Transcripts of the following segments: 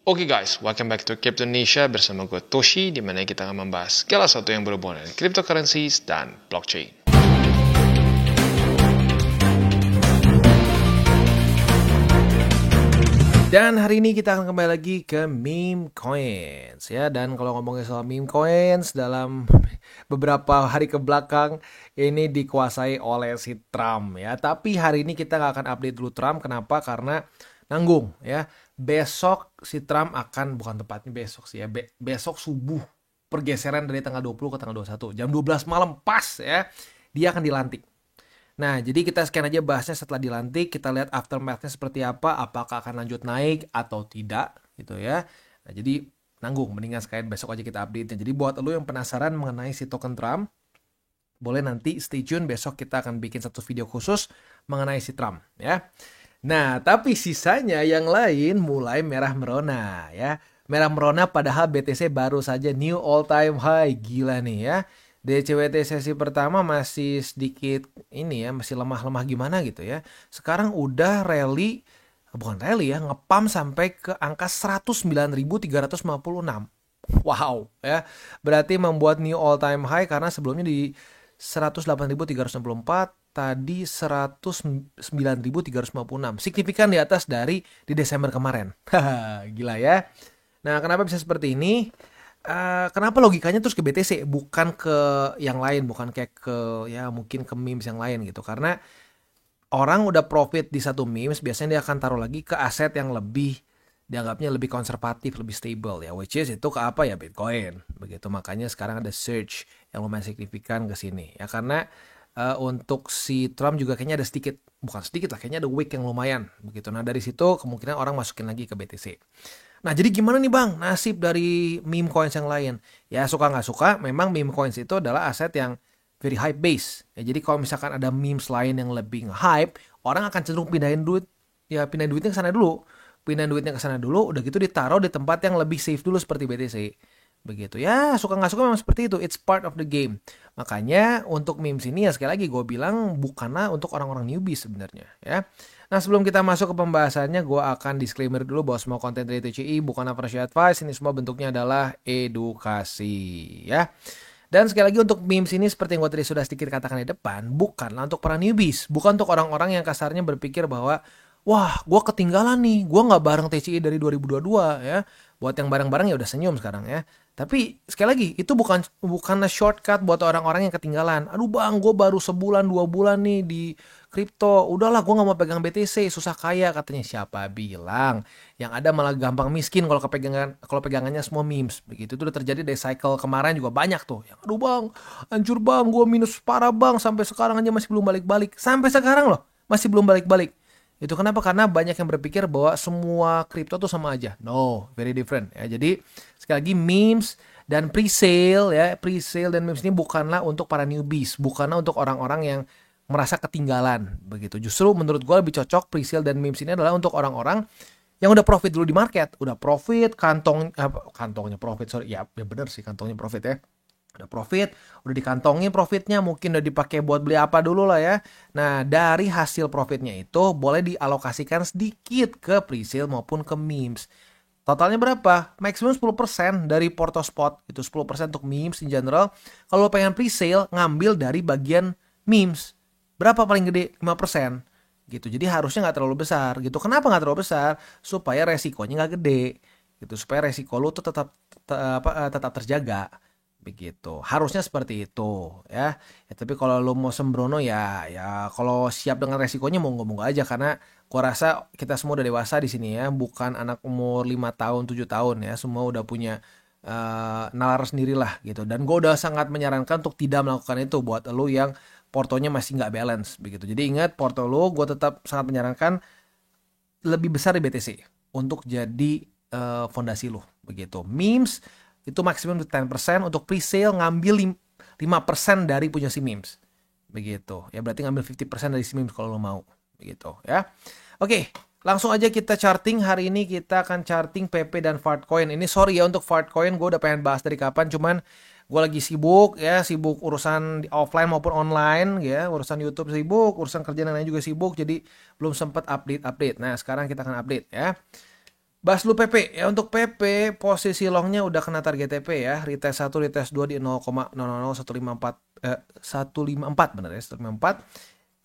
Oke guys, welcome back to Crypto Indonesia bersama gue Toshi, di mana kita akan membahas segala sesuatu yang berhubungan dengan cryptocurrencies dan blockchain. Dan hari ini kita akan kembali lagi ke meme coins ya. Dan kalau ngomongin soal meme coins, dalam beberapa hari ke belakang ini dikuasai oleh si Trump ya. Tapi hari ini kita nggak akan update dulu Trump. Kenapa? Karena nanggung ya. Besok si Trump akan, bukan tepatnya besok sih ya, besok subuh, pergeseran dari tanggal 20 ke tanggal 21 jam 12 malam pas ya, dia akan dilantik. Nah, jadi kita sekian aja bahasnya setelah dilantik, kita lihat aftermath-nya seperti apa, apakah akan lanjut naik atau tidak gitu ya. Nah, jadi nanggung, mendingan sekalian besok aja kita update-nya. Jadi buat lo yang penasaran mengenai si token Trump, boleh nanti stay tune, besok kita akan bikin satu video khusus mengenai si Trump ya. Nah, tapi sisanya yang lain mulai merah merona ya. Merah merona padahal BTC baru saja new all time high, gila nih ya. DCWT sesi pertama masih sedikit ini ya, masih lemah-lemah gimana gitu ya. Sekarang udah rally, bukan rally ya, ngepam sampai ke angka 109.356. Wow ya. Berarti membuat new all time high karena sebelumnya di 108.364, tadi 109.356. Signifikan di atas dari di Desember kemarin. Gila ya. Nah, kenapa bisa seperti ini? Kenapa logikanya terus ke BTC bukan ke yang lain, bukan kayak ke ya mungkin ke memes yang lain gitu, karena orang udah profit di satu memes biasanya dia akan taruh lagi ke aset yang lebih dianggapnya lebih konservatif, lebih stable ya, which is itu ke apa ya, Bitcoin begitu. Makanya sekarang ada surge yang lumayan signifikan ke sini ya, karena untuk si Trump juga kayaknya ada sedikit, bukan sedikit lah, kayaknya ada wick yang lumayan begitu. Nah, dari situ kemungkinan orang masukin lagi ke BTC. Nah, jadi gimana nih Bang nasib dari meme coins yang lain? Ya suka nggak suka, memang meme coins itu adalah aset yang very hype base. Ya, jadi kalau misalkan ada memes lain yang lebih nge-hype, orang akan cenderung pindahin duitnya ke sana dulu. Pindahin duitnya ke sana dulu, udah gitu ditaruh di tempat yang lebih safe dulu seperti BTC. Begitu ya, suka nggak suka memang seperti itu. It's part of the game. Makanya untuk memes ini ya sekali lagi gue bilang bukanlah untuk orang-orang newbie sebenarnya ya. Nah, sebelum kita masuk ke pembahasannya, gue akan disclaimer dulu bahwa semua konten dari TCI bukanlah financial advice. Ini semua bentuknya adalah edukasi ya. Dan sekali lagi untuk memes ini seperti yang gue tadi sudah sedikit katakan di depan, bukanlah untuk para newbies. Bukan untuk orang-orang yang kasarnya berpikir bahwa wah, gue ketinggalan nih, gue nggak bareng TCI dari 2022 ya. Buat yang bareng-bareng ya udah senyum sekarang ya. Tapi sekali lagi itu bukanlah shortcut buat orang-orang yang ketinggalan. Aduh Bang, gue baru sebulan 2 bulan nih di kripto. Udahlah, gue nggak mau pegang BTC, susah kaya katanya. Siapa bilang? Yang ada malah gampang miskin kalau pegangannya semua memes. Begitu itu udah terjadi dari cycle kemarin juga banyak tuh. Yang aduh Bang, hancur Bang, gue minus parah Bang, sampai sekarang aja masih belum balik-balik. Sampai sekarang loh, masih belum balik-balik. Itu kenapa? Karena banyak yang berpikir bahwa semua kripto tuh sama aja. No, very different ya. Jadi sekali lagi memes dan pre-sale ya, pre-sale dan memes ini bukanlah untuk para newbies, bukanlah untuk orang-orang yang merasa ketinggalan begitu. Justru menurut gue lebih cocok pre-sale dan memes ini adalah untuk orang-orang yang udah profit dulu di market, udah profit, kantongnya profit, sorry ya bener sih kantongnya profit ya. Udah profit, udah dikantongin profitnya, mungkin udah dipakai buat beli apa dulu lah ya. Nah, dari hasil profitnya itu boleh dialokasikan sedikit ke pre-sale maupun ke memes. Totalnya berapa? Maksimum 10% dari Porto Spot. Itu 10% untuk memes in general. Kalau pengen pre-sale, ngambil dari bagian memes. Berapa paling gede? 5%. Gitu. Jadi harusnya nggak terlalu besar. Gitu. Kenapa nggak terlalu besar? Supaya resikonya nggak gede. Gitu. Supaya resiko lo tuh tetap terjaga. Begitu, harusnya seperti itu ya. Tapi kalau lo mau sembrono ya kalau siap dengan resikonya monggo aja, karena gua rasa kita semua udah dewasa di sini ya, bukan anak umur 5 tahun 7 tahun ya, semua udah punya nalar sendiri lah gitu. Dan gua udah sangat menyarankan untuk tidak melakukan itu buat lo yang portonya masih nggak balance begitu. Jadi ingat, porto lo gua tetap sangat menyarankan lebih besar di BTC untuk jadi fondasi lo begitu. Memes itu maksimum 10%, untuk pre-sale ngambil 5% dari punya si memes. Begitu. Ya berarti ngambil 50% dari si memes kalau lo mau. Begitu ya. Oke, langsung aja kita charting. Hari ini kita akan charting PP dan Fartcoin. Ini sorry ya untuk Fartcoin, gue udah pengen bahas dari kapan, cuman gue lagi sibuk ya, sibuk urusan offline maupun online ya, urusan YouTube sibuk, urusan kerjaan yang lain juga sibuk, jadi belum sempat update. Nah, sekarang kita akan update ya. Bahas dulu PP ya. Untuk PP posisi longnya udah kena target TP ya. Retest 1, retest 2 di 0,000154 154 benar ya, 154.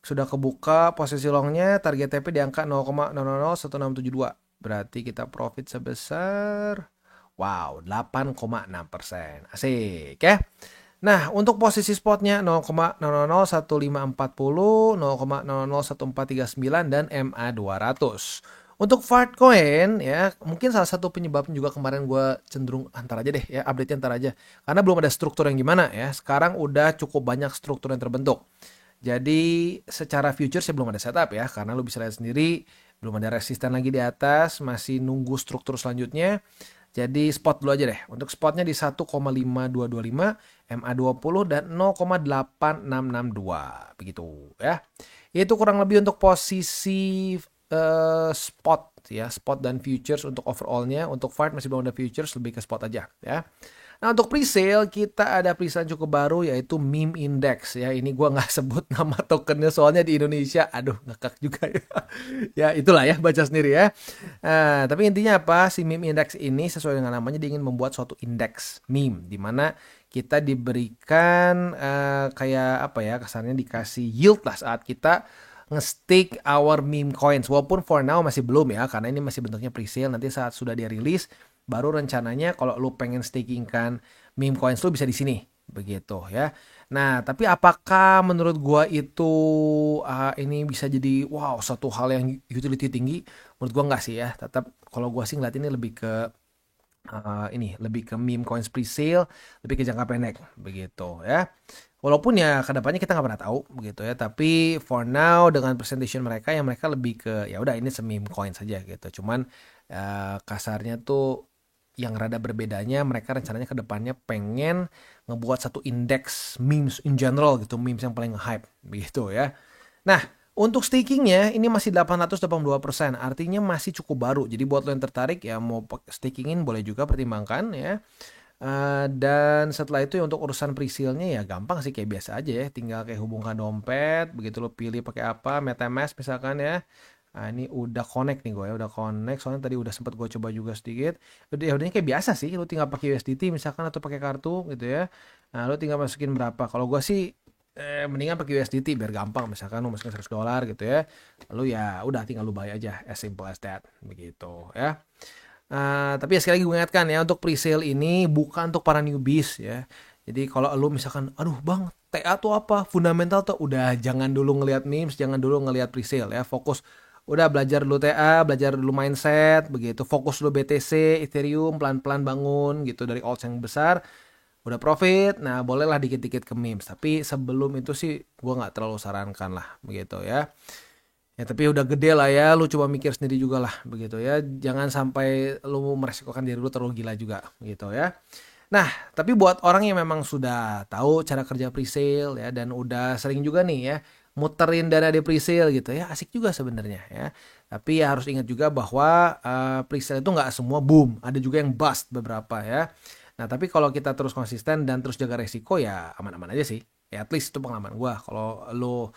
Sudah kebuka posisi longnya, target TP di angka 0,001672. Berarti kita profit sebesar wow, 8,6%. Asik ya. Nah, untuk posisi spotnya 0,001540, 0,001439 dan MA200. Untuk Fartcoin ya, mungkin salah satu penyebabnya juga kemarin gue cenderung antar aja deh ya, update-nya antar aja. Karena belum ada struktur yang gimana ya. Sekarang udah cukup banyak struktur yang terbentuk. Jadi secara futures ya belum ada setup ya, karena lu bisa lihat sendiri belum ada resisten lagi di atas, masih nunggu struktur selanjutnya. Jadi spot dulu aja deh. Untuk spotnya di 1,5225, MA20 dan 0,8662 begitu ya. Itu kurang lebih untuk posisi spot ya, spot dan futures untuk overallnya. Untuk Fart masih belum ada futures, lebih ke spot aja ya. Nah, untuk presale kita ada presale cukup baru yaitu meme index ya. Ini gua nggak sebut nama tokennya soalnya di Indonesia. Aduh, ngekak juga ya. Ya, itulah ya, baca sendiri ya. Tapi intinya apa? Si meme index ini sesuai dengan namanya dia ingin membuat suatu indeks meme di mana kita diberikan kayak apa ya, kasarnya dikasih yield lah saat kita nge-stake our meme coins. Walaupun for now masih belum ya, karena ini masih bentuknya presale. Nanti saat sudah dia rilis baru rencananya kalau lu pengen staking kan meme coins lu bisa di sini begitu ya. Nah, tapi apakah menurut gua itu ini bisa jadi wow satu hal yang utility tinggi? Menurut gua nggak sih ya. Tetap kalau gua sih ngeliat ini lebih ke ini lebih ke meme coins presale, lebih ke jangka pendek begitu ya. Walaupun ya kedepannya kita nggak pernah tahu begitu ya. Tapi for now dengan presentation mereka yang mereka lebih ke ya udah ini meme coin saja gitu. Cuman kasarnya tuh yang rada berbedanya mereka rencananya ke depannya pengen ngebuat satu indeks memes in general gitu, memes yang paling hype begitu ya. Nah, untuk stakingnya ini masih 882%, artinya masih cukup baru. Jadi buat lo yang tertarik ya mau stakingin boleh juga pertimbangkan ya. Dan setelah itu ya untuk urusan presale-nya ya gampang sih kayak biasa aja ya, tinggal kayak hubungkan dompet, begitu lo pilih pakai apa, MetaMask misalkan ya. Nah, ini udah connect nih gue ya, udah connect. Soalnya tadi udah sempat gue coba juga sedikit. Udah ya udahnya kayak biasa sih, lu tinggal pakai USDT misalkan atau pakai kartu gitu ya. Nah, lu tinggal masukin berapa. Kalau gue sih mendingan pakai USDT biar gampang. Misalkan lu masukin $100 gitu ya. Lalu ya udah tinggal lu bayar aja, as simple as that begitu ya. Tapi ya sekali lagi gue ingatkan ya, untuk presale ini bukan untuk para newbies ya. Jadi kalau lu misalkan, aduh bang, TA tuh apa? Fundamental tuh udah jangan dulu ngelihat memes, jangan dulu ngelihat presale ya. Fokus udah belajar dulu TA, belajar dulu mindset, begitu. Fokus dulu BTC, Ethereum, pelan-pelan bangun gitu dari odds yang besar. Udah profit, nah bolehlah dikit-dikit ke memes. Tapi sebelum itu sih gue nggak terlalu sarankan lah, begitu ya. Ya tapi udah gede lah ya, lu coba mikir sendiri juga lah, begitu ya. Jangan sampai lu meresikokan diri lu terlalu gila juga, gitu ya. Nah, tapi buat orang yang memang sudah tahu cara kerja presale ya dan udah sering juga nih ya muterin dana di presale gitu ya, asik juga sebenarnya ya. Tapi ya harus ingat juga bahwa presale itu nggak semua boom, ada juga yang bust beberapa ya. Nah, tapi kalau kita terus konsisten dan terus jaga resiko ya aman-aman aja sih. Ya at least itu pengalaman gua. Kalau lu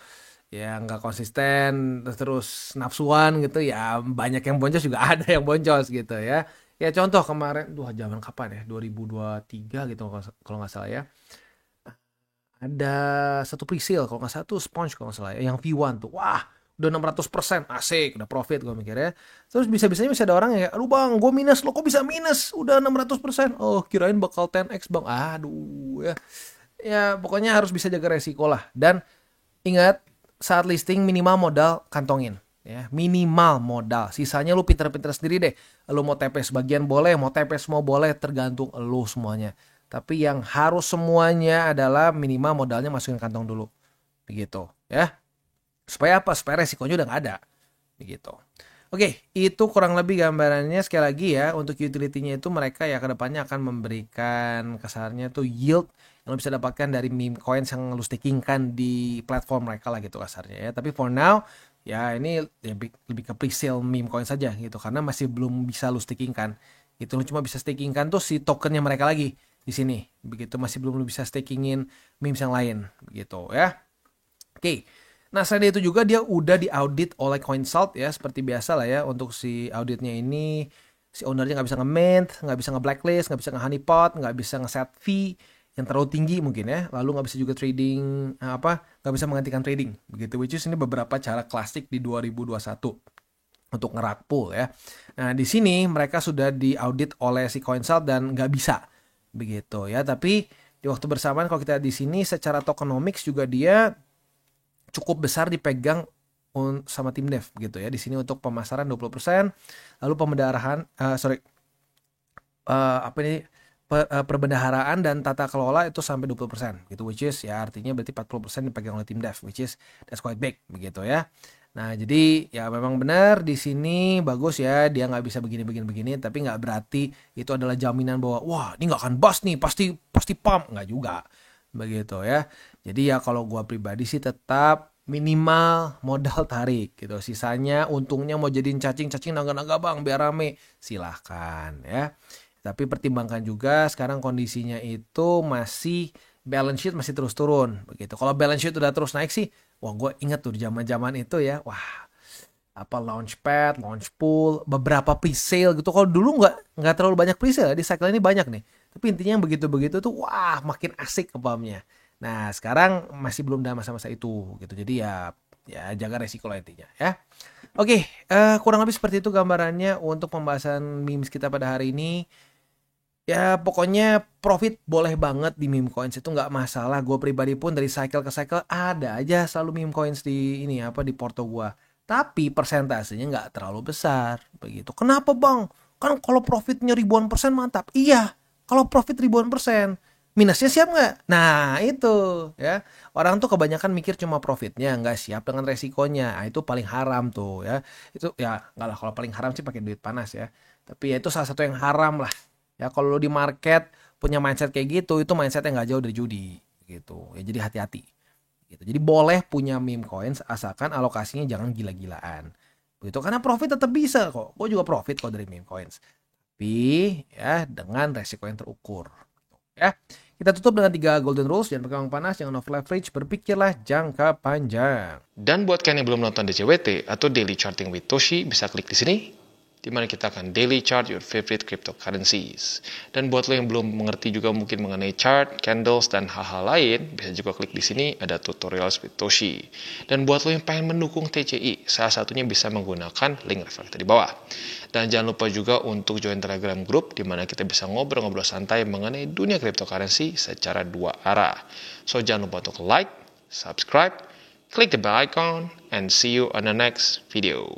ya nggak konsisten terus nafsuan gitu ya banyak yang boncos juga ada yang boncos gitu ya. Ya contoh kemarin, zaman kapan ya? 2023 gitu kalau nggak salah ya. Ada satu presale kalau nggak salah tuh Sponge kalau nggak salah ya, yang V1 tuh. Wah, udah 600% asik, udah profit gue mikirnya. Terus bisa-bisanya masih ada orang yang kayak, aduh bang, gue minus, lo kok bisa minus? Udah 600%. Oh, kirain bakal 10x bang. Aduh ya. Ya pokoknya harus bisa jaga resiko lah. Dan ingat, saat listing minimal modal kantongin. Ya, minimal modal. Sisanya lu pinter-pinter sendiri deh. Lu mau TP sebagian boleh, mau TP semua boleh, tergantung lu semuanya. Tapi yang harus semuanya adalah minimal modalnya masukin kantong dulu. Begitu, ya. Supaya apa? Supaya resikonya udah nggak ada. Begitu. Oke, itu kurang lebih gambarannya. Sekali lagi ya, untuk utility-nya itu mereka ya kedepannya akan memberikan kasarnya tuh yield yang lo bisa dapatkan dari meme coins yang lo stakingkan di platform mereka lah gitu kasarnya ya. Tapi for now, ya ini lebih ke pre-sale meme coin saja gitu. Karena masih belum bisa lo stakingkan. Gitu, lo cuma bisa stakingkan tuh si tokennya mereka lagi di sini. Begitu, masih belum lo bisa stakingin memes yang lain. Begitu ya. Oke. Nah, selain itu juga dia udah diaudit oleh Coinsalt ya, seperti biasa lah ya. Untuk si auditnya ini si ownernya nggak bisa nge-mint, nggak bisa nge-blacklist, nggak bisa nge-honeypot, nggak bisa nge-set fee yang terlalu tinggi mungkin ya. Lalu nggak bisa juga trading nggak bisa menghentikan trading begitu. Which is ini beberapa cara klasik di 2021 untuk ngerak pool ya. Nah di sini mereka sudah diaudit oleh si CoinSalt dan nggak bisa begitu ya. Tapi di waktu bersamaan kalau kita di sini secara tokenomics juga dia cukup besar dipegang sama tim dev gitu ya. Di sini untuk pemasaran 20%, lalu pembendaharaan perbendaharaan dan tata kelola itu sampai 20% gitu, which is ya artinya berarti 40% dipegang oleh tim dev, which is that's quite big begitu ya. Nah jadi ya memang benar di sini bagus ya, dia nggak bisa begini, tapi nggak berarti itu adalah jaminan bahwa wah ini nggak akan bust nih, pasti pump, nggak juga begitu ya. Jadi ya kalau gua pribadi sih tetap minimal modal tarik gitu, sisanya untungnya mau jadiin cacing naga-naga bang biar rame silahkan ya. Tapi pertimbangkan juga sekarang kondisinya itu masih balance sheet masih terus turun begitu. Kalau balance sheet udah terus naik sih, wah gue inget tuh zaman-zaman itu ya, wah apa launchpad, launch pool, beberapa pre-sale gitu. Kalau dulu nggak terlalu banyak pre-sale, di cycle ini banyak nih. Tapi intinya yang begitu-begitu tuh, wah makin asik ke pumpnya. Nah sekarang masih belum dalam masa-masa itu gitu. Jadi ya jaga resiko lah intinya ya. Oke, kurang lebih seperti itu gambarannya untuk pembahasan memes kita pada hari ini. Ya pokoknya profit boleh banget di meme coins, itu nggak masalah. Gue pribadi pun dari cycle ke cycle ada aja selalu meme coins di di porto gue. Tapi persentasenya nggak terlalu besar begitu. Kenapa bang? Kan kalau profitnya ribuan persen mantap. Iya, kalau profit ribuan persen. Minusnya siap nggak? Nah itu ya. Orang tuh kebanyakan mikir cuma profitnya, nggak siap dengan resikonya. Nah, itu paling haram tuh ya. Itu ya nggak lah, kalau paling haram sih pakai duit panas ya. Tapi ya itu salah satu yang haram lah. Ya kalau lo di market punya mindset kayak gitu, itu mindset yang nggak jauh dari judi gitu. Ya jadi hati-hati. Gitu. Jadi boleh punya meme coins asalkan alokasinya jangan gila-gilaan. Begitu, karena profit tetap bisa kok. Gue juga profit kok dari meme coins. Tapi ya dengan resiko yang terukur. Ya. Kita tutup dengan 3 golden rules. Jangan pegang panas, jangan over leverage, berpikirlah jangka panjang. Dan buat kalian yang belum nonton DCWT atau Daily Charting with Toshi, bisa klik di sini, di mana kita akan daily chart your favorite cryptocurrencies. Dan buat lo yang belum mengerti juga mungkin mengenai chart, candles, dan hal-hal lain, bisa juga klik di sini, ada tutorials with Toshi. Dan buat lo yang pengen mendukung TCI, salah satunya bisa menggunakan link referral di bawah. Dan jangan lupa juga untuk join Telegram group, di mana kita bisa ngobrol-ngobrol santai mengenai dunia cryptocurrency secara 2 arah. So jangan lupa untuk like, subscribe, click the bell icon, and see you on the next video.